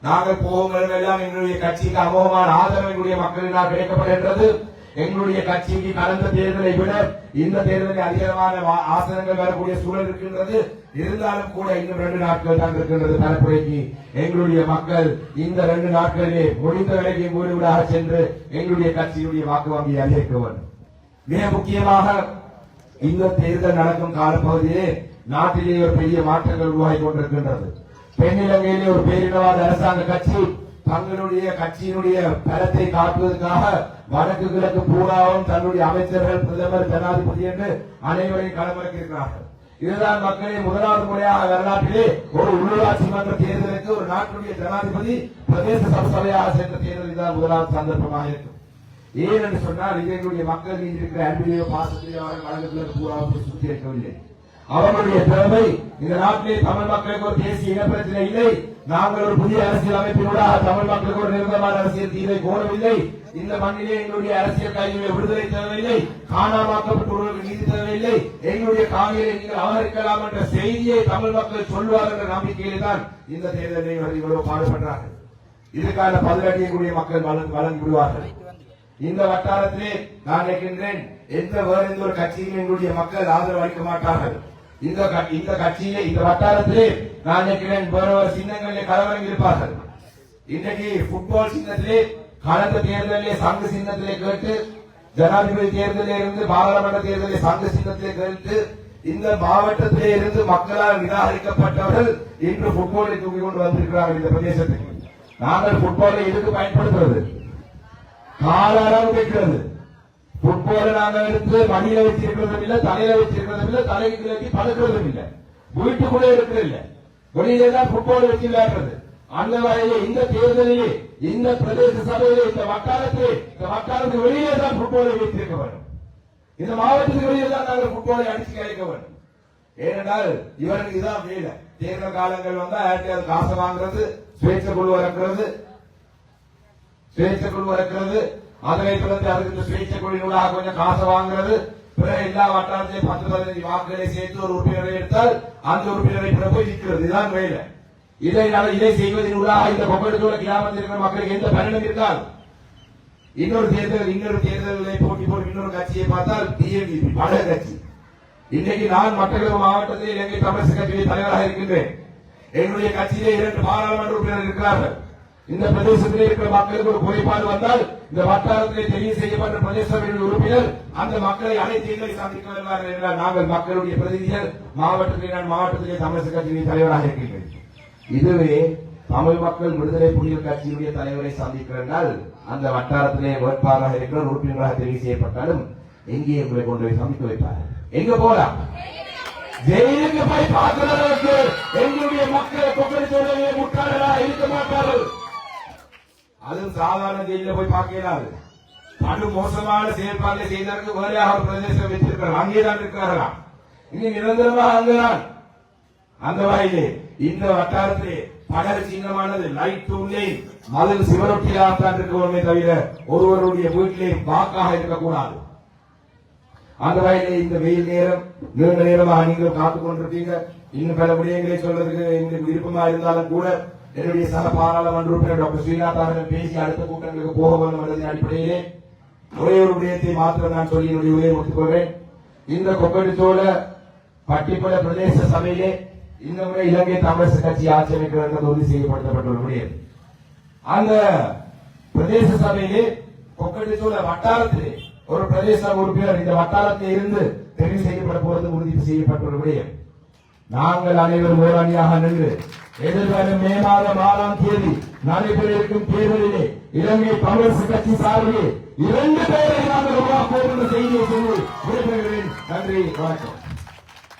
நாங்கள் போகும் எல்லாம் எங்களுடைய கட்சிக்கு அமோகமான ஆதரவு எங்களுடைய மக்களினால் கிடைக்கப்படுகின்றது. எங்களுடைய கட்சிக்கு கடந்த தேர்தலை விட இந்த தேர்தலில் அதிகமான ஆசனங்கள் வரக்கூடிய சூழல் இருக்கின்றது. இருந்தாலும் கூட இன்னும் 2 நாட்கள் தான் இருக்கின்றது தலைப்புறைக்கு. எங்களுடைய மக்கள் இந்த 2 நாட்களிலே முடிந்த விலைக்கு வீடு வீடாக சென்று எங்களுடைய கட்சியுடைய வாக்கு வங்கியை அதிகரிக்க வேண்டும். மிக முக்கியமாக இந்த தேர்தல் நடக்கும் காலப்பகுதியிலே நாட்டிலே ஒரு பெரிய மாற்றங்கள் உருவாகி கொண்டிருக்கின்றது. தென்னிலங்கையிலே ஒரு பேரினவாத அரசாங்க கட்சி தங்களுடைய கட்சியினுடைய பலத்தை காட்டுவதற்காக வடக்கு கிழக்கு பூராவும் தன்னுடைய அமைச்சர்கள், பிரதமர், ஜனாதிபதி என்று அனைவரையும் களமிறக்கியிருக்கிறார்கள். இதுதான் மக்களே முதலாவது முறையாக வரலாற்றிலே ஒரு உள்ளூராட்சி மன்ற தேர்தலுக்கு ஒரு நாட்டுடைய ஜனாதிபதி பிரதேச சபையாக சென்ற தேர்தல் தான் முதலாவது சந்தர்ப்பமாக இருக்கும். ஏன் என்று சொன்னால் இதனுடைய மக்கள் மீது இருக்கிற அன்பிலேயோ பாசத்திலேயோ அவர்கள் வடக்கு கிழக்கு பூராவும் சுற்றி இருக்கவில்லை. அவர்களுடைய திறமை இந்த நாட்டிலே தமிழ் மக்களுக்கு ஒரு தேசிய இனப்பிரச்சனை இல்லை. நாங்கள் ஒரு புதிய அரசியல் அமைப்பினூடாக தமிழ் மக்களுக்கு ஒரு நிரந்தரமான அரசியல் தீர்வை கோரவில்லை. இந்த மண்ணிலே எங்களுடைய அரசியல் கைதிகளை விடுதலை தேவையில்லை, காணாமாக்கப்பட்டவர்களுக்கு நீதி தேவையில்லை, எங்களுடைய காவியை நீங்கள் அவகரிக்கலாம் என்ற செய்தியை தமிழ் மக்கள் சொல்வார்கள் என்ற நம்பிக்கையிலே தான் இந்த தேர்தலை இவ்வளவு பாடுபடுறார்கள். இதுக்கான பதிலடியக்கூடிய மக்கள் வழங்கி விடுவார்கள். இந்த வட்டாரத்திலே நான் நினைக்கின்றேன் வேற எந்த ஒரு கட்சியிலும் எங்களுடைய மக்கள் ஆதரவு அளிக்க மாட்டார்கள். இந்த கட்சியிலே இந்த வட்டாரத்திலே நான் நினைக்கிறேன் வேற ஒரு சின்னங்களிலே கலவரங்கள் இருப்பார்கள். இன்றைக்கு புட்பால் சின்னத்திலே கடந்த தேர்தலிலே சங்கு சின்னத்திலே கேட்டு, ஜனாதிபதி தேர்தலில் இருந்து பாராளுமன்ற தேர்தலில் சங்கு சின்னத்திலே கேட்டு, இந்த மாவட்டத்திலே இருந்து மக்களால் நிராகரிக்கப்பட்டவர்கள் இன்று புட்பாலை தூக்கி கொண்டு வந்திருக்கிறார்கள். இந்த பிரதேசத்துக்கு நாங்கள் புட்பாலை எதுக்கு பயன்படுத்துவது? காலாரம் கேட்கிறது. புட்பாலை நாங்கள் எடுத்து மடியில வச்சிருக்கிறதும் இல்ல, தலையில வச்சிருக்கிறதும் இல்ல, தலைக்கு கிளக்கி பழக்கிறதும் இல்ல, வீட்டுக்குள்ளே இருக்கிறதில்ல, வெளியிலே தான் புட்பால் வச்சு விளையாடுறது. அந்த வகையிலே இந்த தேர்தலிலே இந்த பிரதேச சபையிலே இந்த வட்டாரத்துக்கு வெளியே தான் புட்பாலை வைத்திருக்க வேண்டும். இந்த மாவட்டத்துக்கு வெளியே தான் நாங்கள் புட்பாலை அடிச்சு கிடைக்க வேண்டும். ஏனென்றால் இவருக்கு இதான் வேலை. தேர்தல் காலங்கள் வந்தா யார்ட்டையாவது காசு வாங்குறது, சுயேட்சை குழு இறக்கிறது, அதனை தொடர்ந்து அதுக்கு சுயேட்சை குழுவினூடாக கொஞ்சம் காசு வாங்குறது, பிறகு எல்லா வட்டாரத்தையும் 10-15 வாக்குகளை சேர்த்து ஒரு உறுப்பினரை எடுத்தால் அந்த உறுப்பினரை போய் நிற்கிறது. இதுதான் வேலை. இதை செய்வதனூடாக இந்த கொக்கடுதோட கிராமத்தில் இருக்கிற மக்களுக்கு எந்த பயனும் இருக்காது. இன்னொரு தேர்தலை போட்டி போட்டு இன்னொரு கட்சியை பார்த்தால் டிஎம்டிபி பழைய கட்சி. இன்றைக்கு நான் மட்டக்களப்பு மாவட்டத்தில் இலங்கை தமிழரசு கட்சியின் தலைவராக இருக்கின்றேன். எங்களுடைய கட்சியிலே 2 பாராளுமன்ற உறுப்பினர்கள் இருக்கிறார்கள். இந்த பிரதேசத்திலே இருக்கிற மக்களுக்கு ஒரு குறைபாடு வந்தால் இந்த வட்டாரத்திலே தெரிவு செய்யப்பட்ட பிரதேச உறுப்பினர் அந்த மக்களை அனைத்து எங்களை சந்திக்க வருவார்கள் என்றால் நாங்கள் மக்களுடைய பிரதிநிதிகள் மாவட்டத்திலே தமிழரசு கட்சியின் தலைவராக இருக்கின்றேன். இதுவே தமிழ் மக்கள் விடுதலை புலிகள் கட்சியுடைய தலைவரை சந்திக்கிறார்கள். அந்த வட்டாரத்திலே வேட்பாளராக இருக்கிற உறுப்பினராக தெரிவு செய்யப்பட்டாலும் எங்கே உங்களை கொண்டு போய் சந்திக்க வைப்பார்கள்? எங்க போலாம்? ஜெயிலுக்கு போய் பார்க்கிறதற்கு எங்களுடைய மக்களை கொக்கடித்தோடவே முட்டாளராக இருக்க மாட்டார்கள். அதுவும் சாதாரண ஜெயில போய் பார்க்கிறார்கள். அது மோசமான செயல்பாடுகளை செய்ததற்கு வேறையாக ஒரு பிரதேசம் வைத்திருக்கிறார். அங்கேதான் இருக்கிறார்களா? இனி நிரந்தரமாக அங்குதான். அந்த வகையிலே இந்த வட்டாரத்திலே படகு சின்னமானது லைட் உள்ளே மதில் சிவரொட்டியாகத்தான் இருக்கவே தவிர ஒருவருடைய வீட்டிலே வாக்காக இருக்கக்கூடாது. அந்த வகையிலே இந்த வெயில் நேரம் நீண்ட நேரமாக நீங்கள் காத்துக் கொண்டிருப்பீங்க. இன்னும் பல விடயங்களை சொல்றதுக்கு எங்களுக்கு விருப்பமா இருந்தாலும் கூட என்னுடைய சக பாராளுமன்ற உறுப்பினர் டாக்டர் ஸ்ரீநாத் அவர்கள் பேசி அடுத்த கூட்டங்களுக்கு போக வேண்டும் என்பதன் அடிப்படையிலே ஒரே ஒரு விடயத்தை மாத்திரம் நான் சொல்லி என்னுடைய உரையை முடித்துக் கொள்வேன். இந்த கொக்கடிச்சோள பட்டிப்பட பிரதேச சபையிலே இந்த முறை இலங்கை தமிழரசு கட்சி ஆட்சி அமைக்கிறது உறுதி செய்யப்பட்ட ஒரு விடயம். அந்த பிரதேச சபையிலே கொக்கடிச்சோள வட்டாரத்திலே ஒரு பிரதேச உறுப்பினர் இந்த வட்டாரத்தில் இருந்து தெரிவு செய்யப்பட போறது உறுதி செய்யப்பட்ட ஒரு விடயம். நாங்கள் அனைவரும் ஓராணியாக நின்று எதிர்வரும் மே மாதம் 6ஆம் தேதி நடைபெற இருக்கும் தேர்தலிலே இலங்கை தமிழரசு கட்சி சார்பில் 2 பேரை நாங்கள் உருவாக்குவோம் என்ற செய்தியை சொல்லி விடைபெறுகிறேன். நன்றி, வணக்கம்.